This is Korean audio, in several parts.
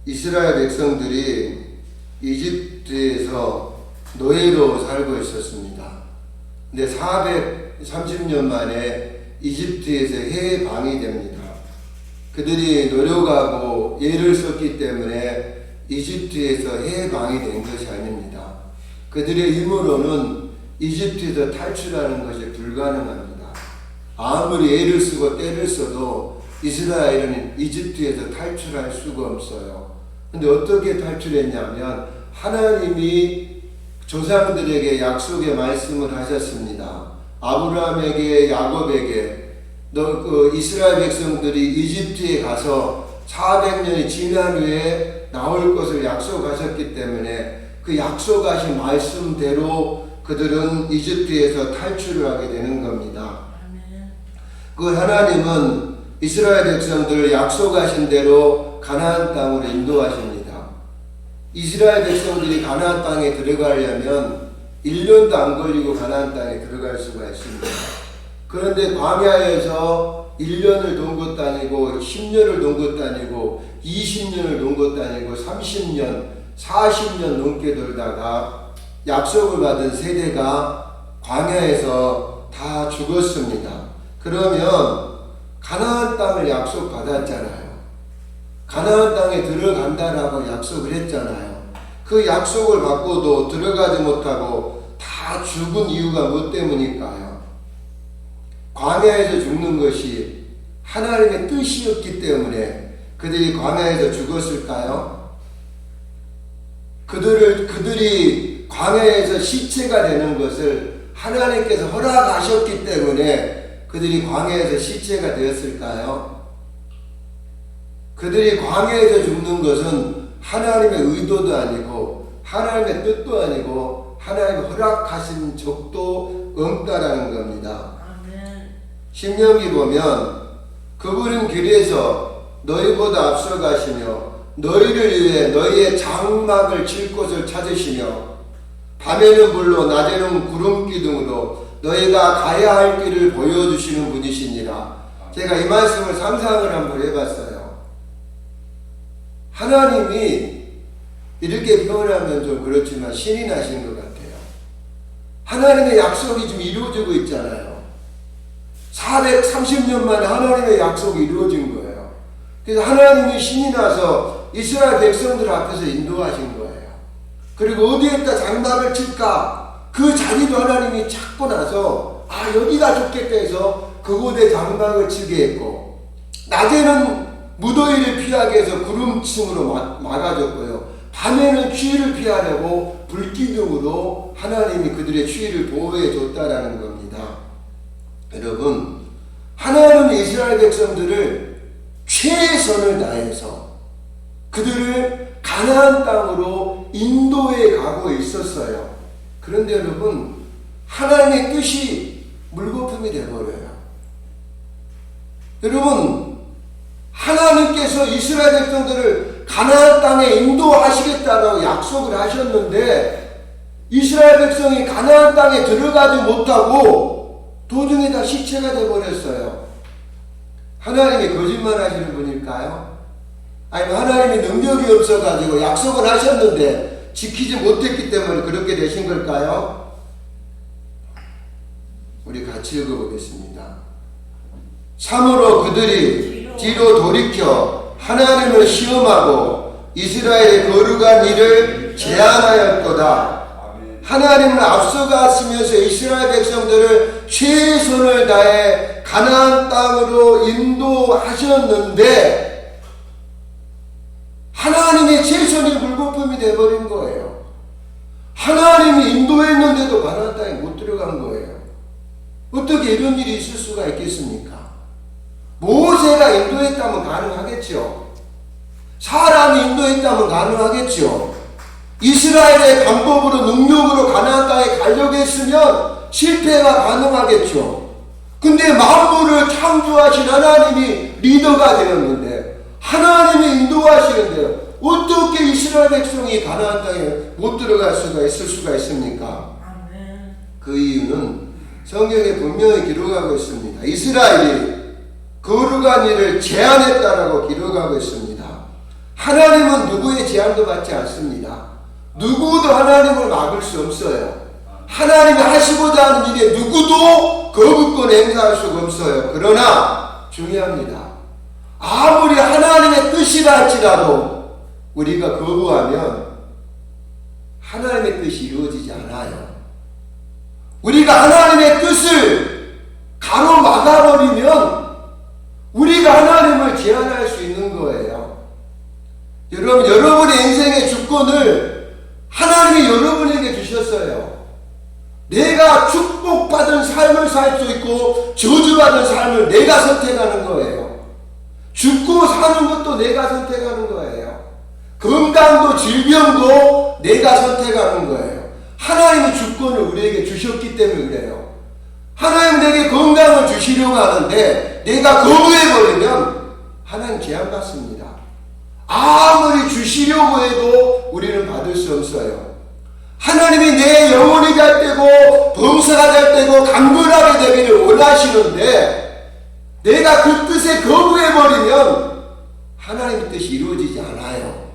이스라엘 백성들이 이집트에서 노예로 살고 있었습니다. 근데 430년 만에 이집트에서 해방이 됩니다. 그들이 노력하고 애를 썼기 때문에 이집트에서 해방이 된 것이 아닙니다. 그들의 힘으로는 이집트에서 탈출하는 것이 불가능합니다. 아무리 애를 쓰고 때를 써도 이스라엘은 이집트에서 탈출할 수가 없어요. 근데 어떻게 탈출했냐면 하나님이 조상들에게 약속의 말씀을 하셨습니다. 아브라함에게, 야곱에게 이스라엘 백성들이 이집트에 가서 400년이 지난 후에 나올 것을 약속하셨기 때문에 그 약속하신 말씀대로 그들은 이집트에서 탈출을 하게 되는 겁니다. 그 하나님은 이스라엘 백성들을 약속하신 대로 가나안 땅으로 인도하십니다. 이스라엘 백성들이 가나안 땅에 들어가려면 1년도 안 걸리고 가나안 땅에 들어갈 수가 있습니다. 그런데 광야에서 1년을 돈 것도 아니고 10년을 돈 것도 아니고 20년을 돈 것도 아니고 30년, 40년 넘게 돌다가 약속을 받은 세대가 광야에서 다 죽었습니다. 그러면 가나안 땅을 약속받았잖아요. 가나안 땅에 들어간다라고 약속을 했잖아요. 그 약속을 받고도 들어가지 못하고 다 죽은 이유가 뭐 때문일까요? 광야에서 죽는 것이 하나님의 뜻이었기 때문에 그들이 광야에서 죽었을까요? 그들이 광야에서 시체가 되는 것을 하나님께서 허락하셨기 때문에 그들이 광야에서 시체가 되었을까요? 그들이 광야에서 죽는 것은 하나님의 의도도 아니고 하나님의 뜻도 아니고 하나님의 허락하신 적도 없다라는 겁니다. 신명기 보면 그분은 길에서 너희보다 앞서가시며 너희를 위해 너희의 장막을 칠 곳을 찾으시며 밤에는 불로 낮에는 구름 기둥으로 너희가 가야 할 길을 보여주시는 분이시니라. 제가 이 말씀을 상상을 한번 해봤어요. 하나님이 이렇게 표현하면 좀 그렇지만 신이 나신 것 같아요. 하나님의 약속이 지금 이루어지고 있잖아요. 430년 만에 하나님의 약속이 이루어진 거예요. 그래서 하나님이 신이 나서 이스라엘 백성들 앞에서 인도하신 거예요. 그리고 어디에다 장막을 칠까? 그 자리도 하나님이 찾고 나서 여기가 좋겠다 해서 그곳에 장막을 치게 했고, 낮에는 무더위를 피하게 해서 구름층으로 막아줬고요. 밤에는 추위를 피하려고 불기둥으로 하나님이 그들의 추위를 보호해 줬다라는 겁니다. 여러분, 하나님은 이스라엘 백성들을 최선을 다해서 그들을 가나안 땅으로 인도해 가고 있었어요. 그런데 여러분, 하나님의 뜻이 물거품이 되어버려요. 여러분, 하나님께서 이스라엘 백성들을 가나안 땅에 인도하시겠다라고 약속을 하셨는데 이스라엘 백성이 가나안 땅에 들어가지 못하고 도중에 다 시체가 되어버렸어요. 하나님이 거짓말 하시는 분일까요? 아니면 하나님이 능력이 없어가지고 약속을 하셨는데 지키지 못했기 때문에 그렇게 되신 걸까요? 우리 같이 읽어보겠습니다. 참으로 그들이 뒤로 돌이켜 하나님을 시험하고 이스라엘의 거룩한 일을 제한하였도다. 하나님은 앞서갔으면서 이스라엘 백성들을 최선을 다해 가나안 땅으로 인도하셨는데 하나님의 최선이 물거품이 되어버린 거예요. 하나님이 인도했는데도 가나안 땅에 못 들어간 거예요. 어떻게 이런 일이 있을 수가 있겠습니까? 모세가 인도했다면 가능하겠죠. 사람이 인도했다면 가능하겠죠. 이스라엘의 방법으로 능력으로 가나안 땅에 가려고 했으면 실패가 가능하겠죠. 근데 만물을 창조하신 하나님이 리더가 되었는데 하나님이 인도하시는데요. 어떻게 이스라엘 백성이 가나안 땅에 못 들어갈 수가 있을 수가 있습니까? 그 이유는 성경에 분명히 기록하고 있습니다. 이스라엘이 거룩한 일을 제한했다라고 기록하고 있습니다. 하나님은 누구의 제한도 받지 않습니다. 누구도 하나님을 막을 수 없어요. 하나님이 하시고자 하는 일에 누구도 거부권 행사할 수가 없어요. 그러나 중요합니다. 아무리 하나님의 뜻이라 할지라도 우리가 거부하면 하나님의 뜻이 이루어지지 않아요. 우리가 하나님의 뜻을 가로막아버리면 우리가 하나님을 제한할 수 있는 거예요. 여러분, 여러분의 인생의 주권을 하나님이 여러분에게 주셨어요. 내가 축복받은 삶을 살 수 있고 저주받은 삶을 내가 선택하는 거예요. 죽고 사는 것도 내가 선택하는 거예요. 건강도 질병도 내가 선택하는 거예요. 하나님의 주권을 우리에게 주셨기 때문에 그래요. 하나님 내게 건강을 주시려고 하는데 내가 거부해버리면 하나님 제한받습니다. 아무리 주시려고 해도 우리는 받을 수 없어요. 하나님이 내 영혼이 잘 되고 범사가 잘 되고 강건하게 되기를 원하시는데 내가 그 뜻에 거부해버리면 하나님의 뜻이 이루어지지 않아요.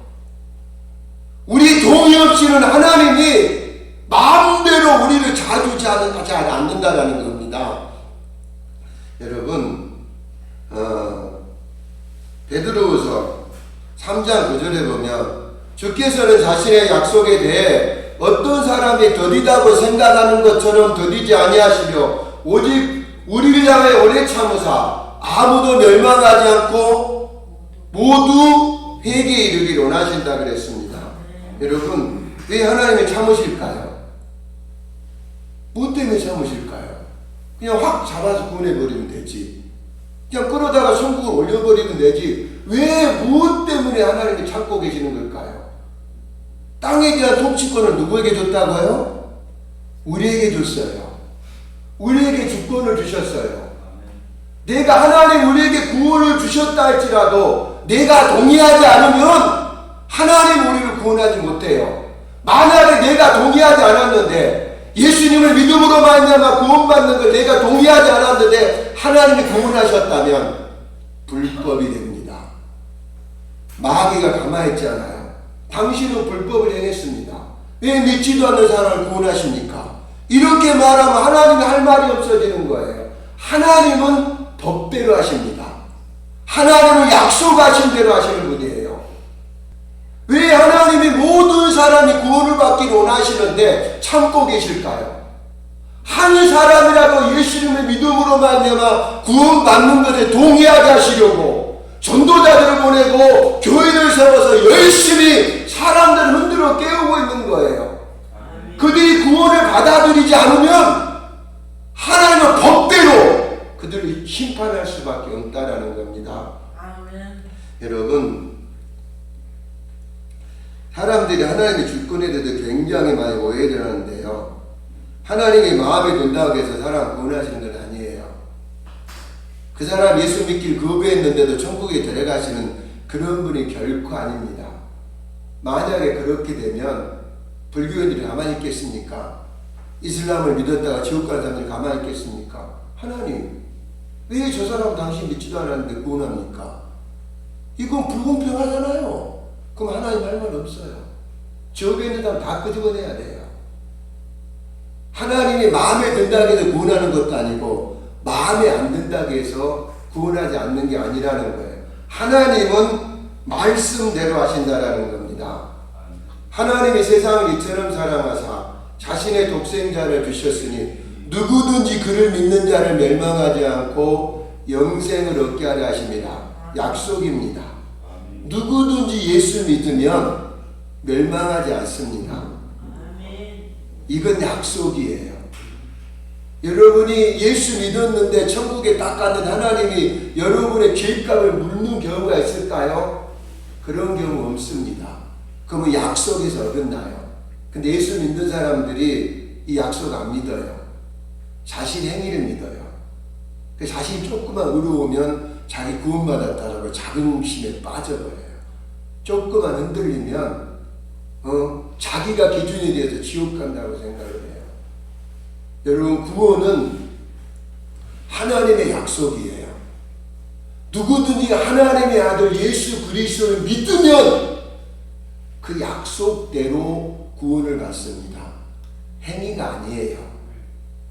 우리 동의 없이는 하나님이 마음대로 우리를 자주지 않는다라는 겁니다. 여러분, 베드로후서 3장 9절에 보면 주께서는 자신의 약속에 대해 어떤 사람이 더디다고 생각하는 것처럼 더디지 아니하시며 오직 우리를 향해 오래 참으사 아무도 멸망하지 않고 모두 회개에 이르기를 원하신다 그랬습니다. 여러분, 왜 하나님이 참으실까요? 뭐 때문에 참으실까요? 그냥 확 잡아서 구원해버리면 되지. 그냥 끌어다가 천국을 올려버리면 되지. 왜 무엇 때문에 하나님이 참고 계시는 걸까요? 땅에 대한 통치권을 누구에게 줬다고요? 우리에게 줬어요. 우리에게 주권을 주셨어요. 내가 하나님 우리에게 구원을 주셨다 할지라도 내가 동의하지 않으면 하나님 우리를 구원하지 못해요. 만약에 내가 동의하지 않았는데 예수님을 믿음으로 말미암아 구원받는 걸 내가 동의하지 않았는데 하나님이 구원하셨다면 불법이 됩니다. 마귀가 가만히 있지 않아요. 당신은 불법을 행했습니다. 왜 믿지도 않는 사람을 구원하십니까? 이렇게 말하면 하나님이 할 말이 없어지는 거예요. 하나님은 법대로 하십니다. 하나님은 약속하신 대로 하시는 분이에요. 왜 하나님이 모든 사람이 구원을 받기를 원하시는데 참고 계실까요? 한 사람이라도 예수님의 믿음으로 말미암아 구원받는 것에 동의하게 하시려고 전도자들을 보내고 교회를 세워서 열심히 사람들을 흔들어 깨우고 있는 거예요. 그들이 구원을 받아들이지 않으면 하나님은 법대로 그들을 심판할 수밖에 없다라는 겁니다. 아멘. 여러분, 사람들이 하나님의 주권에 대해서 굉장히 많이 오해를 하는데요. 하나님이 마음에 든다고 해서 사람 구원하시는 건 아니에요. 그 사람 예수 믿기를 거부했는데도 천국에 들어가시는 그런 분이 결코 아닙니다. 만약에 그렇게 되면 불교인들이 가만히 있겠습니까? 이슬람을 믿었다가 지옥 가는 사람들이 가만히 있겠습니까? 하나님, 왜 저 사람 당신 믿지도 않았는데 구원합니까? 이건 불공평하잖아요. 그럼 하나님 할 말 없어요. 지옥에 있는 사람 다 끄집어내야 돼요. 하나님이 마음에 든다고 해서 구원하는 것도 아니고 마음에 안 든다고 해서 구원하지 않는 게 아니라는 거예요. 하나님은 말씀대로 하신다라는 겁니다. 하나님이 세상을 이처럼 사랑하사 자신의 독생자를 주셨으니 누구든지 그를 믿는 자를 멸망하지 않고 영생을 얻게 하려 하심이라. 약속입니다. 누구든지 예수 믿으면 멸망하지 않습니다. 이건 약속이에요. 여러분이 예수 믿었는데 천국에 딱 갔는데 하나님이 여러분의 죄값을 묻는 경우가 있을까요? 그런 경우 없습니다. 그러면 약속에서 어긋나요. 근데 예수 믿는 사람들이 이 약속 안 믿어요. 자신 행위를 믿어요. 자신이 조금만 의로우면 자기 구원받았다라고 자긍심에 빠져버려요. 조금만 흔들리면 자기가 기준이 돼서 지옥 간다고 생각을 해요. 여러분, 구원은 하나님의 약속이에요. 누구든지 하나님의 아들 예수 그리스도를 믿으면 그 약속대로 구원을 받습니다. 행위가 아니에요.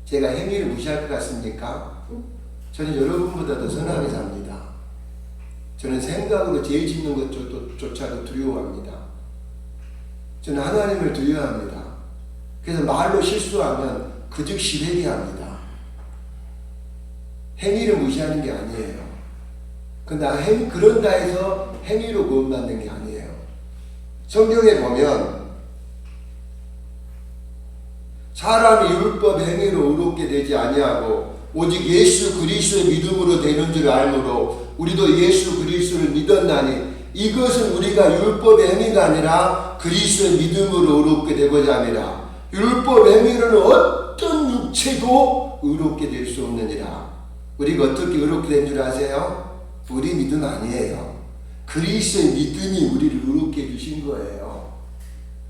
제가 행위를 무시할 것 같습니까? 저는 여러분보다 더 선하게 삽니다. 저는 생각으로 죄 짓는 것조차도 두려워합니다. 저는 하나님을 두려워합니다. 그래서 말로 실수하면 그 즉시 회개합니다. 행위를 무시하는 게 아니에요. 그런다 해서 행위로 구원받는 게 아니에요. 성경에 보면 사람이 율법 행위로 의롭게 되지 아니하고 오직 예수 그리스도의 믿음으로 되는 줄 알므로 우리도 예수 그리스도를 믿었나니 이것은 우리가 율법의 행위가 아니라 그리스도의 믿음으로 의롭게 되고자 함이라. 율법 행위로는 어떤 육체도 의롭게 될 수 없느니라. 우리가 어떻게 의롭게 된 줄 아세요? 우리 믿음 아니에요. 그리스도의 믿음이 우리를 의롭게 해주신 거예요.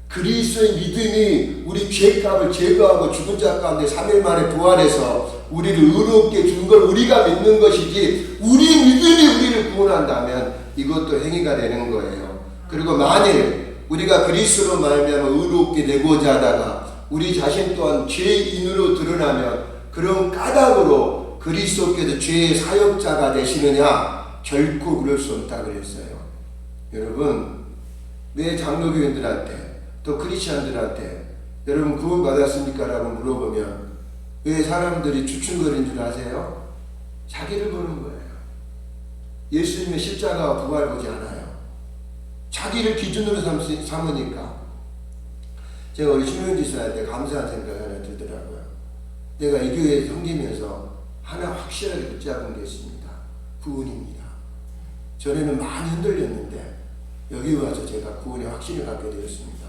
그리스도의 믿음이 우리 죄값을 제거하고 죽은 자 가운데 3일 만에 부활해서 우리를 의롭게 준 걸 우리가 믿는 것이지, 우리 믿음이 우리를 구원한다면 이것도 행위가 되는 거예요. 그리고 만일 우리가 그리스도로 말미암아 의롭게 되고자 하다가 우리 자신 또한 죄인으로 드러나면 그런 까닭으로 그리스도께서 죄의 사역자가 되시느냐? 결코 그럴 수 없다 그랬어요. 여러분, 내 장로교인들한테 또 크리스찬들한테 여러분 구원 받았습니까? 라고 물어보면 왜 사람들이 주춤거리는 줄 아세요? 자기를 보는 거예요. 예수님의 십자가와 부활 보지 않아요. 자기를 기준으로 삼으니까. 제가 우리 신명지사한테 감사한 생각이 하나 들더라고요. 내가 이 교회에 섬기면서 하나 확실하게 붙잡은 게 있습니다. 구원입니다. 전에는 많이 흔들렸는데 여기 와서 제가 구원의 확신을 갖게 되었습니다.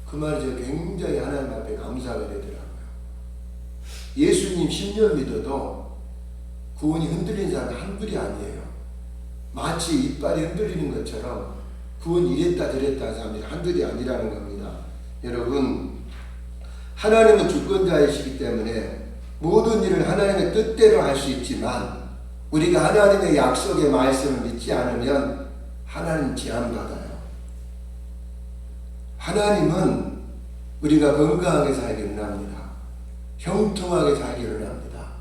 그 말이 제가 굉장히 하나님 앞에 감사하게 되더라고요. 예수님 10년 믿어도 구원이 흔들린 사람이 한둘이 아니에요. 마치 이빨이 흔들리는 것처럼 구원이 이랬다 저랬다 하는 사람들이 한둘이 아니라는 겁니다. 여러분, 하나님은 주권자이시기 때문에 모든 일을 하나님의 뜻대로 할 수 있지만 우리가 하나님의 약속의 말씀을 믿지 않으면 하나님 제한받아요. 하나님은 우리가 건강하게 살기를 원합니다. 형통하게 살기를 원합니다.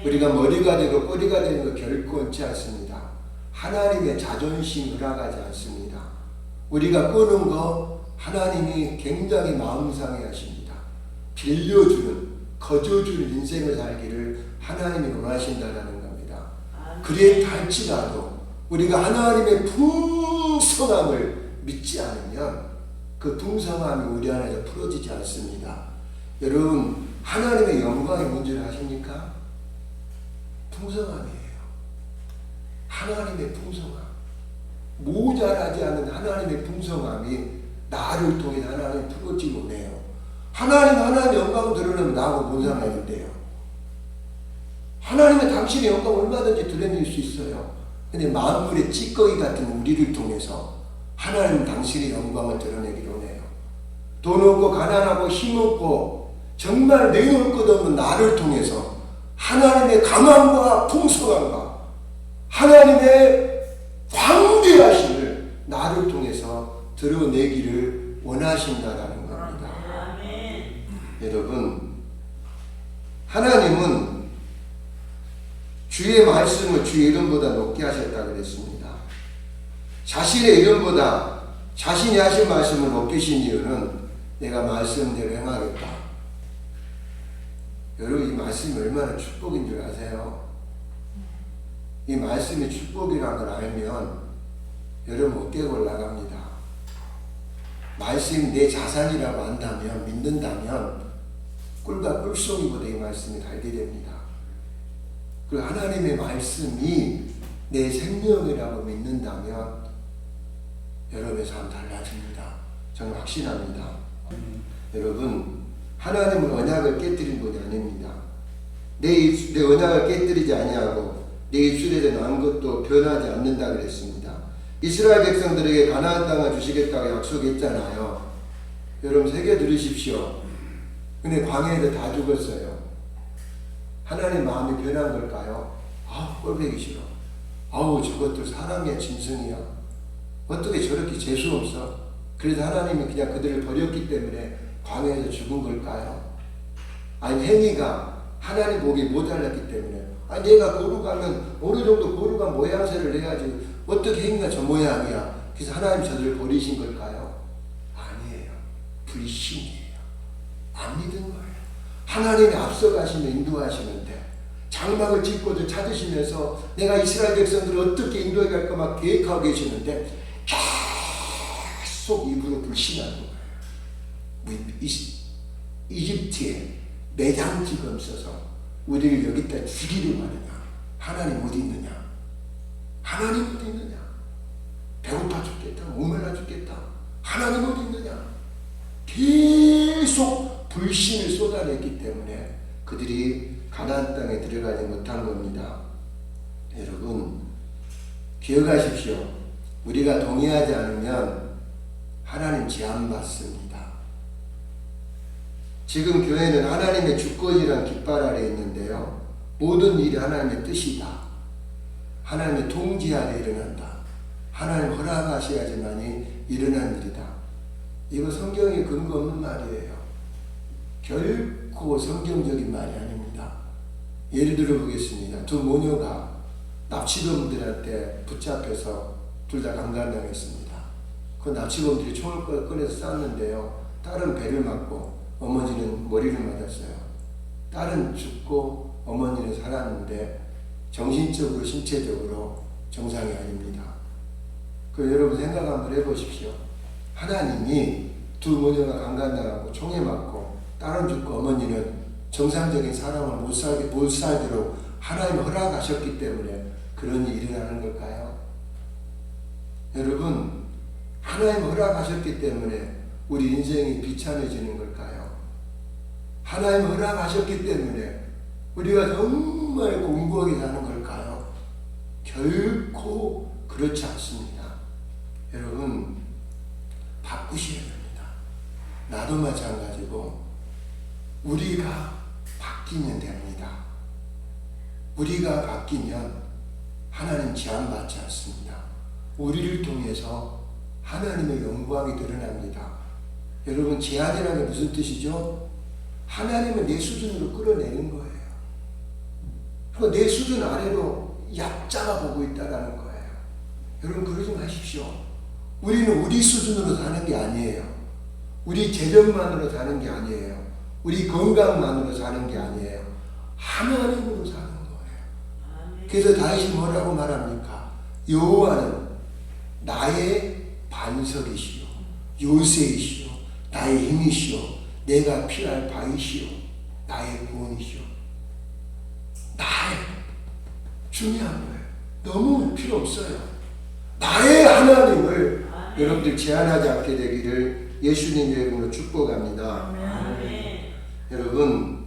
우리가 머리가 되고 꼬리가 되는 거 결코 원치 않습니다. 하나님의 자존심 허락하지 않습니다. 우리가 꾸는 거 하나님이 굉장히 마음 상해 하십니다. 빌려주는, 거저주는 인생을 살기를 하나님이 원하신다는 겁니다. 그랬다 할지라도 우리가 하나님의 풍성함을 믿지 않으면 그 풍성함이 우리 안에서 풀어지지 않습니다. 여러분, 하나님의 영광이 뭔지를 아십니까? 풍성함이에요. 하나님의 풍성함. 모자라지 않는 하나님의 풍성함이 나를 통해 하나님 풀어지기 원해요. 하나님의 영광을 드러내면 나하고 뭔 상관인데요. 하나님은 당신의 영광을 얼마든지 드러낼 수 있어요. 근데 만물의 찌꺼기 같은 우리를 통해서 하나님은 당신의 영광을 드러내기를 원해요. 돈 없고 가난하고 힘없고 정말 내놓을 것 없는 나를 통해서 하나님의 강함과 풍성함과 하나님의 광대하심을 나를 통해서 드러내기를 원하신다라는 겁니다. 여러분, 하나님은 주의 말씀을 주의 이름보다 높게 하셨다고 그랬습니다. 자신의 이름보다 자신이 하신 말씀을 높이신 이유는 내가 말씀대로 행하겠다. 여러분, 이 말씀이 얼마나 축복인 줄 아세요? 이 말씀이 축복이라는 걸 알면 여러분 어깨가 올라갑니다. 말씀이 내 자산이라고 한다면, 믿는다면 꿀과 꿀송이보다 이 말씀이 달게 됩니다. 그리고 하나님의 말씀이 내 생명이라고 믿는다면 여러분의 삶 달라집니다. 저는 확신합니다. 여러분, 하나님은 언약을 깨뜨린 분이 아닙니다. 내 언약을 깨뜨리지 아니하고 내 입술에 난 것도 변하지 않는다 그랬습니다. 이스라엘 백성들에게 가나안 땅을 주시겠다고 약속했잖아요. 여러분, 새겨 들으십시오. 근데 광야에서 다 죽었어요. 하나님 마음이 변한 걸까요? 꼴보기 싫어. 아우 저것도 사람의 짐승이야. 어떻게 저렇게 재수 없어? 그래서 하나님이 그냥 그들을 버렸기 때문에 광야에서 죽은 걸까요? 아니 행위가 하나님 보기에 모자랐기 때문에 내가 거룩하면 어느 정도 거룩한 모양새를 해야지 어떻게 행위가 저 모양이야. 그래서 하나님 저들을 버리신 걸까요? 아니에요. 불신이에요. 안 믿은 거예요. 하나님이 앞서가시면 인도하시는데 장막을 짓고도 찾으시면서 내가 이스라엘 백성들을 어떻게 인도해 갈까 막 계획하고 계시는데 계속 입으로 불신하는 거예요. 이집트에 매장지검 써서 우리를 여기다 죽이려 하느냐? 하나님 어디 있느냐? 하나님 어디 있느냐? 배고파 죽겠다. 목말라 죽겠다. 하나님 어디 있느냐? 계속 불신을 쏟아냈기 때문에 그들이 가나안 땅에 들어가지 못한 겁니다. 여러분 기억하십시오. 우리가 동의하지 않으면 하나님 제한받습니다. 지금 교회는 하나님의 주권이란 깃발 아래 있는데요. 모든 일이 하나님의 뜻이다. 하나님의 통지 아래 일어난다. 하나님 허락하셔야지만이 일어난 일이다. 이거 성경에 근거 없는 말이에요. 결코 성경적인 말이 아닙니다. 예를 들어 보겠습니다. 두 모녀가 납치범들한테 붙잡혀서 둘 다 강간당했습니다. 그 납치범들이 총을 꺼내서 쐈는데요. 딸은 배를 맞고 어머니는 머리를 맞았어요. 딸은 죽고 어머니는 살았는데 정신적으로 신체적으로 정상이 아닙니다. 그 여러분 생각 한번 해보십시오. 하나님이 두 모녀가 강간당하고 총에 맞고 딸은 죽고 어머니는 정상적인 사람을 못 살도록 하나님 허락하셨기 때문에 그런 일이 일어나는 걸까요? 여러분 하나님 허락하셨기 때문에 우리 인생이 비참해지는 걸까요? 하나님 허락하셨기 때문에 우리가 정말 공고하게 사는 걸까요? 결코 그렇지 않습니다. 여러분 바꾸셔야 됩니다. 나도 마찬가지고 우리가 바뀌면 됩니다. 우리가 바뀌면 하나님 제한받지 않습니다. 우리를 통해서 하나님의 영광이 드러납니다. 여러분 제한이라는 게 무슨 뜻이죠? 하나님을 내 수준으로 끌어내는 거예요. 그리고 내 수준 아래로 얕잡아 보고 있다는 거예요. 여러분 그러지 마십시오. 우리는 우리 수준으로 사는 게 아니에요. 우리 재정만으로 사는 게 아니에요. 우리 건강만으로 사는 게 아니에요. 하나님으로 사는 거예요. 그래서 다윗이 뭐라고 말합니까? 여호와는 나의 반석이시요 요새이시요 나의 힘이시요 내가 피할 바위시요 나의 구원이시요. 나의 중요한 거예요. 너무 필요 없어요. 나의 하나님을 여러분들 제한하지 않게 되기를 예수님의 이름으로 축복합니다. 여러분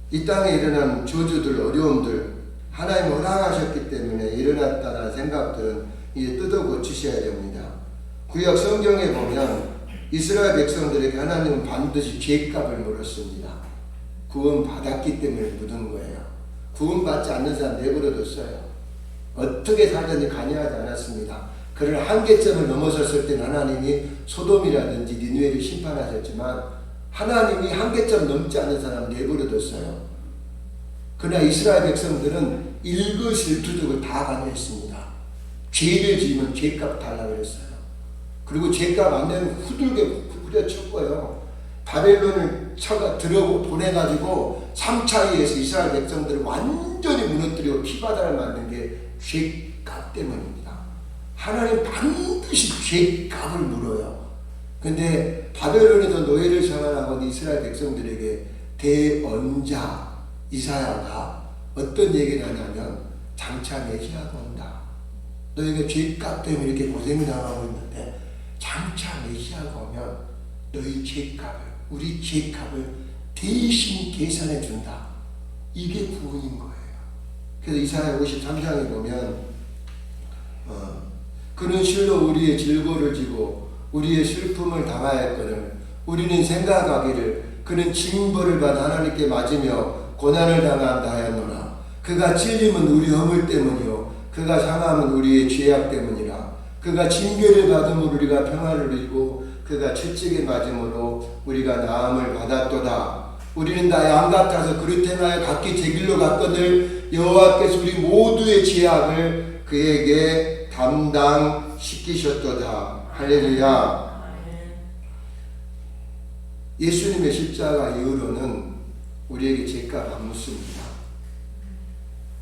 이 땅에 일어난 저주들 어려움들 하나님 허락하셨기 때문에 일어났다는 생각들은 이제 뜯어 고치셔야 됩니다. 구약 성경에 보면 이스라엘 백성들에게 하나님은 반드시 죄값을 물었습니다. 구원 받았기 때문에 묻은 거예요. 구원 받지 않는 사람 내버려뒀어요. 어떻게 살든지 관여하지 않았습니다. 그러나 한계점을 넘어섰을 때는 하나님이 소돔이라든지 니느웨를 심판하셨지만 하나님이 한계점 넘지 않은 사람 내버려뒀어요. 그러나 이스라엘 백성들은 일거실투족을 다 관여했습니다. 죄를 지으면 죄값 달라고 그랬어요. 그리고 죄값 안 내면 후들게 후려쳤고요. 바벨론을 보내가지고 3차이에서 이스라엘 백성들을 완전히 무너뜨리고 피바다를 만든 게 죄값 때문입니다. 하나님 반드시 죄값을 물어요. 근데 바벨론에서 노예를 생활하고 이스라엘 백성들에게 대언자 이사야가 어떤 얘기를 하냐면 장차 메시아가 온다. 너희가 죄값 때문에 이렇게 고생당하고 있는데 장차 메시아가 오면 너희 죄값을 우리 죄값을 대신 계산해 준다. 이게 구원인 거예요. 그래서 이사야 53장에 보면 그는 실로 우리의 질고를 지고 우리의 슬픔을 당하였거늘 우리는 생각하기를 그는 징벌을 받아 하나님께 맞으며 고난을 당한다 하였노라. 그가 찔림은 우리 허물 때문이요 그가 상함은 우리의 죄악 때문이라. 그가 징계를 받음으로 우리가 평안을 누리고 그가 채찍에 맞음으로 우리가 나음을 받았도다. 우리는 다 양 같아서 그릇 행하여 각기 제 길로 갔거늘 여호와께서 우리 모두의 죄악을 그에게 담당시키셨도다. 할렐루야. 예수님의 십자가 이후로는 우리에게 죄값 안 묻습니다.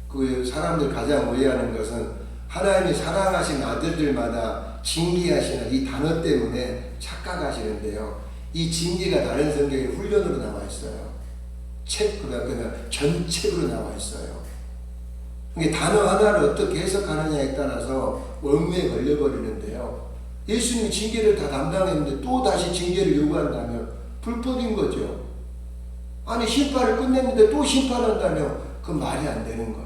그 사람들 가장 오해하는 것은 하나님이 사랑하신 아들들마다 징계하시는 이 단어 때문에 착각하시는데요. 이 징계가 다른 성경에 훈련으로 나와 있어요. 그냥 전책으로 나와 있어요. 이게 단어 하나를 어떻게 해석하느냐에 따라서 원문에 걸려버리는데요. 예수님이 징계를 다 담당했는데 또 다시 징계를 요구한다면 불법인 거죠. 아니 심판을 끝냈는데 또 심판한다면 그건 말이 안 되는 거예요.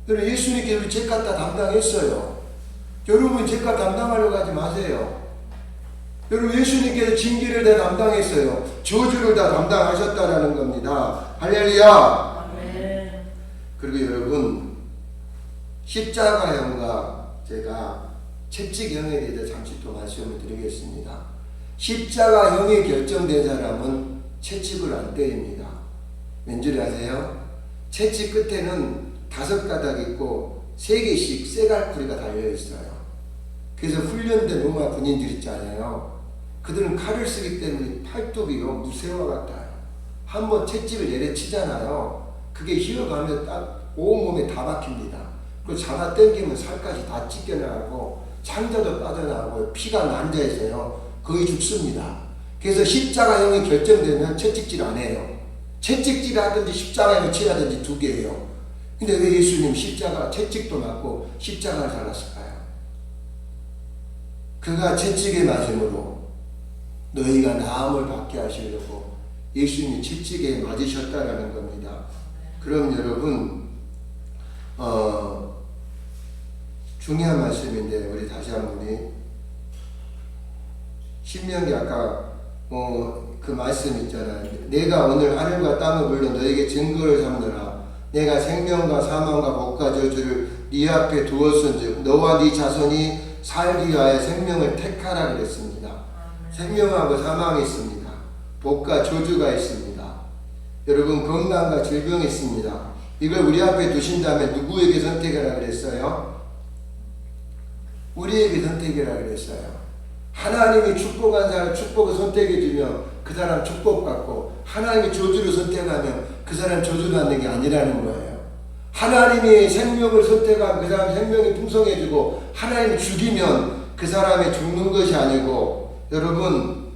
여러분 예수님께서 죄값 다 담당했어요. 여러분 죄값 담당하려고 하지 마세요. 여러분 예수님께서 징계를 다 담당했어요. 저주를 다 담당하셨다라는 겁니다. 할렐루야. 아멘. 그리고 여러분 십자가형과 제가 채찍형에 대해서 잠시 또 말씀을 드리겠습니다. 십자가형이 결정된 사람은 채찍을 안 때립니다. 왠지 아세요? 채찍 끝에는 5가닥 있고 3개씩 쇠갈고리가 달려있어요. 그래서 훈련된 로마 군인들 있잖아요. 그들은 칼을 쓰기 때문에 팔뚝이요 무쇠와 같아요. 한번 채찍을 내려치잖아요. 그게 휘어가면 딱 온몸에 다 박힙니다. 그리고 잡아 당기면 살까지 다 찢겨나가고 창자도 빠져나가고 피가 난자해서요 거의 죽습니다. 그래서 십자가형이 결정되면 채찍질 안 해요. 채찍질 하든지 십자가형을 칠하든지 두 개예요. 근데 왜 예수님 십자가 채찍도 맞고 십자가를 잘랐을까요? 그가 채찍에 맞음으로 너희가 나음을 받게 하시려고 예수님이 채찍에 맞으셨다라는 겁니다. 그럼 여러분 중요한 말씀인데 우리 다시 한 번이 신명기 아까 그 말씀 있잖아요. 내가 오늘 하늘과 땅을 불러 너에게 증거를 삼느라 내가 생명과 사망과 복과 저주를 네 앞에 두었은즉 너와 네 자손이 살기 위하여 생명을 택하라 그랬습니다. 생명하고 사망이 있습니다. 복과 저주가 있습니다. 여러분 건강과 질병이 있습니다. 이걸 우리 앞에 두신다면 누구에게 선택하라 그랬어요? 우리에게 선택하라 그랬어요. 하나님이 축복한 사람 축복을 선택해 주면 그 사람 축복받고 하나님이 저주를 선택하면 그 사람 저주받는 게 아니라는 거예요. 하나님이 생명을 선택하면 그 사람 생명이 풍성해지고 하나님이 죽이면 그 사람이 죽는 것이 아니고 여러분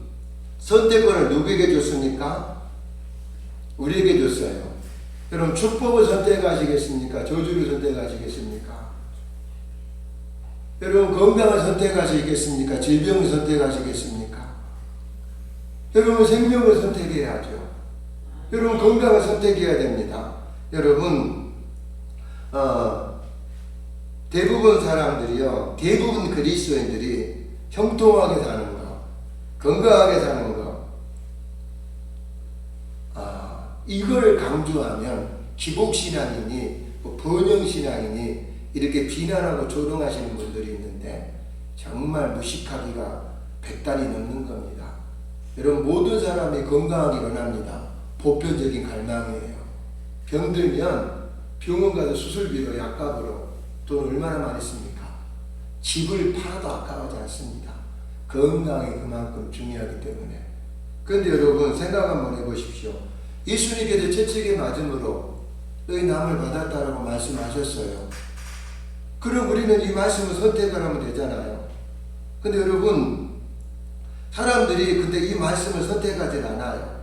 선택권을 누구에게 줬습니까? 우리에게 줬어요. 여러분 축복을 선택하시겠습니까? 저주를 선택하시겠습니까? 여러분 건강을 선택하시겠습니까? 질병을 선택하시겠습니까? 여러분 생명을 선택해야죠. 여러분 건강을 선택해야 됩니다. 여러분 대부분 사람들이요, 대부분 그리스도인들이 형통하게 사는 거, 건강하게 사는 거, 이걸 강조하면 기복신앙이니 번영신앙이니 이렇게 비난하고 조롱하시는 분들이 있는데 정말 무식하기가 100달이 넘는 겁니다. 여러분 모든 사람이 건강하기 원합니다. 보편적인 갈망이에요. 병들면 병원 가서 수술비로 약값으로 돈 얼마나 많이 씁니까? 집을 팔아도 아까워하지 않습니다. 건강이 그만큼 중요하기 때문에. 그런데 여러분 생각 한번 해보십시오. 예수님께서 채찍에 맞음으로 너희 남을 받았다라고 말씀하셨어요. 그럼 우리는 이 말씀을 선택을 하면 되잖아요. 근데 여러분 사람들이 근데 이 말씀을 선택하지 않아요.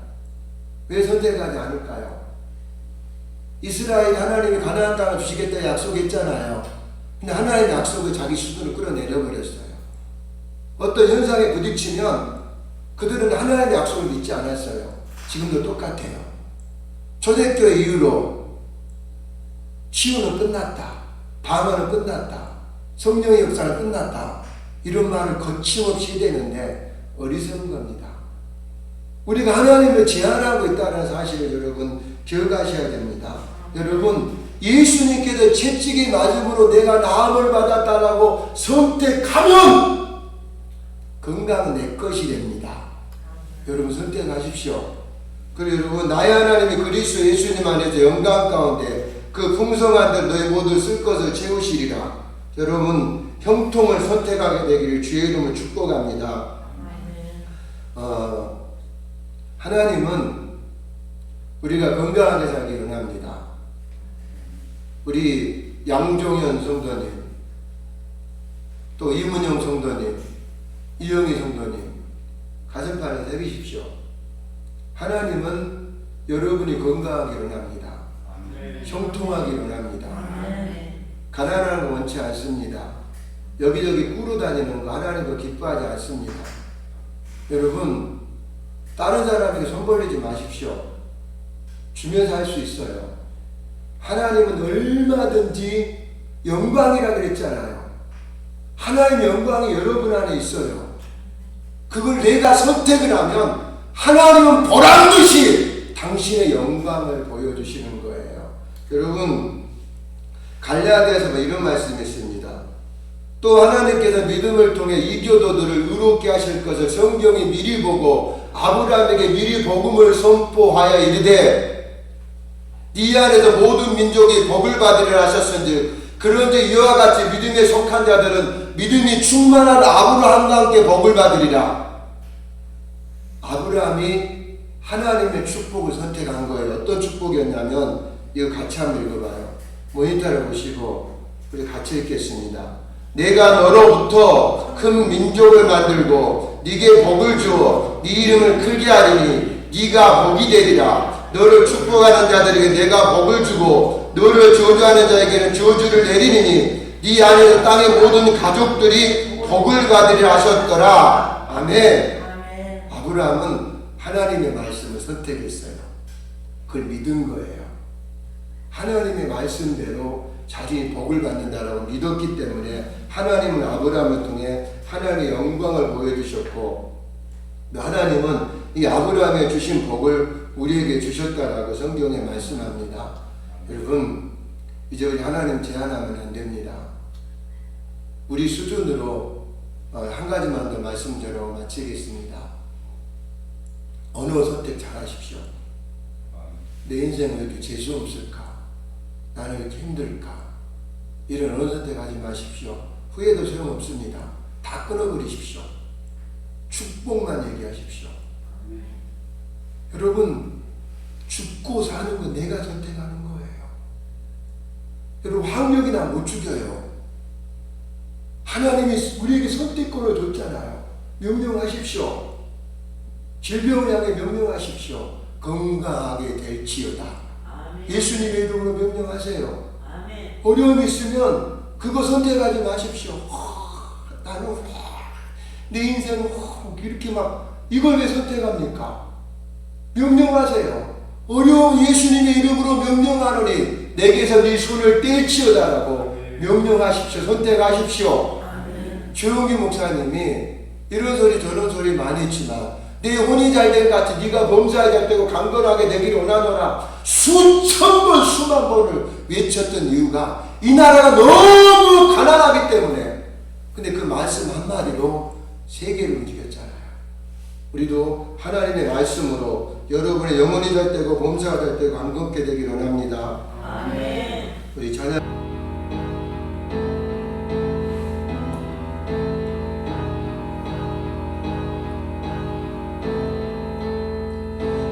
왜 선택하지 않을까요? 이스라엘 하나님이 가나안 땅을 주시겠다 약속했잖아요. 근데 하나님의 약속을 자기 수준으로 끌어내려 버렸어요. 어떤 현상에 부딪히면 그들은 하나님의 약속을 믿지 않았어요. 지금도 똑같아요. 초대교회 이후로 치유는 끝났다. 방언은 끝났다. 성령의 역사는 끝났다. 이런 말을 거침없이 되는데 어리석은 겁니다. 우리가 하나님을 제한하고 있다는 사실을 여러분 기억하셔야 됩니다. 여러분 예수님께서 채찍이 맞음으로 내가 나음을 받았다라고 선택하면 건강은 내 것이 됩니다. 여러분 선택하십시오. 그리고 여러분 나의 하나님이 그리스도 예수님 안에서 영광 가운데 그 풍성한 들 너희 모두 쓸 것을 채우시리라. 여러분 형통을 선택하게 되기를 주의 이름으로 축복합니다. 하나님은 우리가 건강하게 살기를 원합니다. 우리 양종현 성도님, 또 이문영 성도님, 이영희 성도님 가슴판에 새기십시오. 하나님은 여러분이 건강하기를 원합니다. 형통하기를 원합니다. 가난한 거 원치 않습니다. 여기저기 꾸러 다니는 거 하나님도 기뻐하지 않습니다. 여러분 다른 사람에게 손 벌리지 마십시오. 주면서 할 수 있어요. 하나님은 얼마든지 영광이라 그랬잖아요. 하나님의 영광이 여러분 안에 있어요. 그걸 내가 선택을 하면 하나님은 보란듯이 당신의 영광을 보여주시는 거예요. 여러분 갈라디아서 이런 말씀이 있습니다. 또 하나님께서 믿음을 통해 이교도들을 의롭게 하실 것을 성경이 미리 보고 아브라함에게 미리 복음을 선포하여 이르되 네 안에서 모든 민족이 복을 받으리라 하셨은즉 그런즉 이와 같이 믿음에 속한 자들은 믿음이 충만한 아브라함과 함께 복을 받으리라. 아브라함이 하나님의 축복을 선택한 거예요. 어떤 축복이었냐면 이거 같이 한번 읽어봐요. 모니터를 보시고 우리 같이 읽겠습니다. 내가 너로부터 큰 민족을 만들고 네게 복을 주어 네 이름을 크게 하리니 네가 복이 되리라. 너를 축복하는 자들에게 내가 복을 주고 너를 저주하는 자에게는 저주를 내리니 네 안에서 땅의 모든 가족들이 복을 받으리라 하셨더라. 아멘. 아브라함은 하나님의 말씀을 선택했어요. 그걸 믿은 거예요. 하나님의 말씀대로 자신이 복을 받는다라고 믿었기 때문에 하나님은 아브라함을 통해 하나님의 영광을 보여주셨고 하나님은 이 아브라함에 주신 복을 우리에게 주셨다라고 성경에 말씀합니다. 여러분 이제 우리 하나님 제한하면 안 됩니다. 우리 수준으로 한 가지만 더 말씀드리고 마치겠습니다. 언어 선택 잘 하십시오. 내 인생은 왜 이렇게 재수 없을까? 나는 왜 이렇게 힘들까? 이런 언어 선택하지 마십시오. 후회도 소용없습니다. 다 끊어버리십시오. 축복만 얘기하십시오. 여러분 죽고 사는 건 내가 선택하는 거예요. 여러분 학력이나 못 죽여요. 하나님이 우리에게 선택권을 줬잖아요. 명령하십시오. 질병을 향해 명령하십시오. 건강하게 될지어다. 예수님의 이름으로 명령하세요. 아멘. 어려움이 있으면 그거 선택하지 마십시오. 나는 내 인생은 이렇게 막 이걸 왜 선택합니까? 명령하세요. 어려움 예수님의 이름으로 명령하노니 내게서 네 손을 떼치어다라고 명령하십시오. 선택하십시오. 조용기 목사님이 이런 소리 저런 소리 많이 했지만 내 혼이 잘된 것 같이 네가 범사에 잘 되고 강건하게 되기를 원하노라 수천 번 수만 번을 외쳤던 이유가 이 나라가 너무 가난하기 때문에. 근데 그 말씀 한마디로 세계를 움직였잖아요. 우리도 하나님의 말씀으로 여러분의 영혼이 잘 되고 범사가 잘 되고 강건케 되기를 원합니다. 아멘. 우리 자녀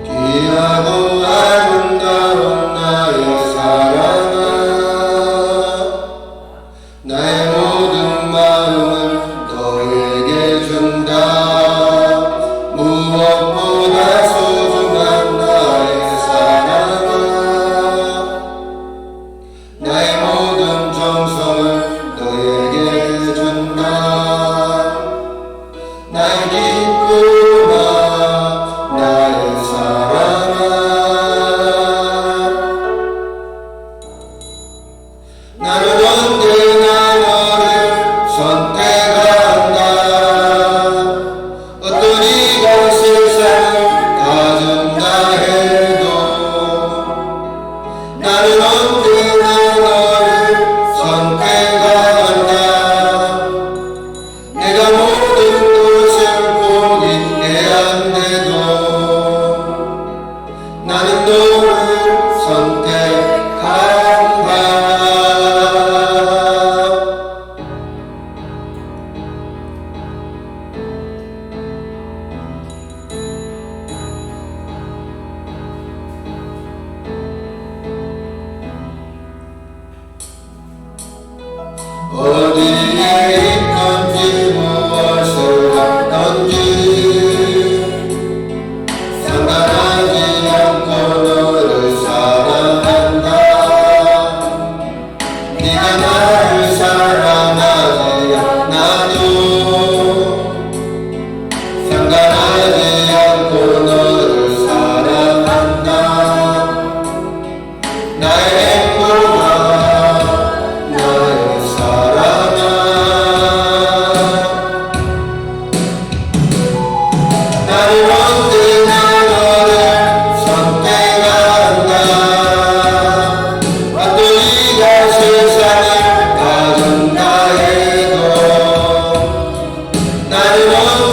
귀하고 아름다운 나의 사랑아 나의 모든 마음을 너에게 준다. 무엇보다 소중한 나의 사랑아 나의 모든 나는